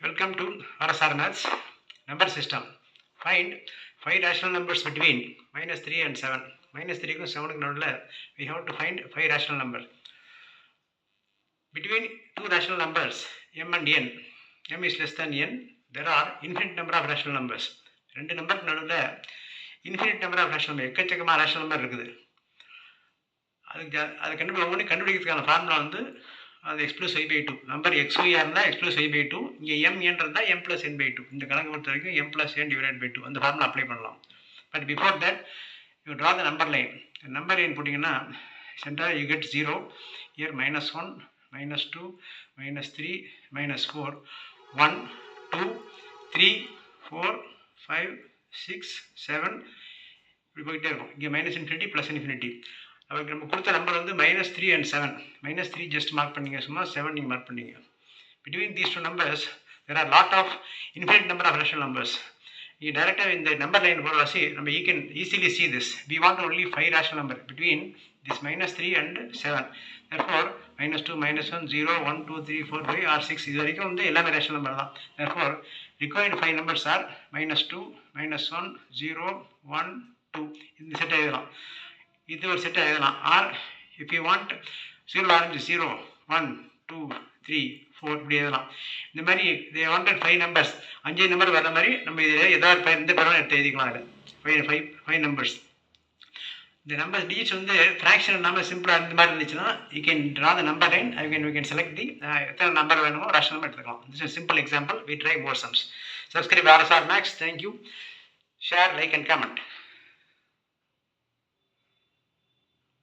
Welcome to RSR Maths number system. Find 5 rational numbers between minus 3 and 7. Minus 3 க்கும் 7 க்கு நடுவுல we have to find 5 rational numbers. Between two rational numbers m and n, m is less than n, there are infinite number of rational numbers. ரெண்டு நம்பருக்கு நடுவுல infinite number of rational number, எக்கச்சக்கமா rational number இருக்குது. அது கண்டுபிடிக்கிறதுக்கான formula வந்து அது x plus y by 2. Number xy இருந்தால் x plus y by 2, இங்கே m n இருந்தால் m plus n by 2. இந்த கணக்கு பொறுத்த வரைக்கும் m plus n divided by 2 அந்த ஃபார்முலா அப்ளை பண்ணலாம். But before that you draw the number line. Number line போட்டிங்கன்னா சென்டர் யூ கெட் 0, here -1, -2, -3, -4, 1, 2, 3, 4, 5, 6, 7 இப்படி போயிட்டே இருக்கும். இங்கே -infinity + infinity. அவருக்கு நம்ம கொடுத்த நம்பர் வந்து -3 and 7. -3 ஜஸ்ட் மார்க் பண்ணிங்க, சும்மா 7 நீங்கள் மார்க் பண்ணிங்க. Between these two numbers there are lot of infinite number of rational numbers. நீங்கள் டைரெக்டாக இந்த நம்பர் லைன் போடுவாசி நம்ம you can easily see this. We want only 5 rational number between this -3 and 7. therefore -2, -1, 0, 1, 2, 3, 4, 5 or 6 இது வரைக்கும் வந்து எல்லாமே ரேஷனல் நம்பர் தான். therefore required 5 numbers are -2, -1, 0, 1, 2. இந்த செட் எழுதலாம். இது ஒரு செட் எழுதலாம். ஆர் இஃப் யூ வாண்ட் 0 ஆரஞ்சு 0, 1, 2, 3, 4 இப்படி எழுதலாம். இந்த மாதிரி தே வாண்டட் 5 நம்பர்ஸ், 5 நம்பர் வர மாதிரி நம்ம இதில் ஏதாவது இந்த பேரும் எடுத்து எழுதிக்கலாம். அதில் 5 நம்பர்ஸ். இந்த நம்பர் டிஜிட்ஸ் வந்து ஃப்ராக்ஷன் இல்லாமல் சிம்பிளாக இந்த மாதிரி இருந்துச்சுன்னா you can draw the number line. You can select the எத்தனை நம்பர் வேணுமோ ரேஷனல் நம்பர் எடுத்துக்கலாம். This is simple example. We try more sums. Subscribe RSR Maths. Thank you. Share, like and comment.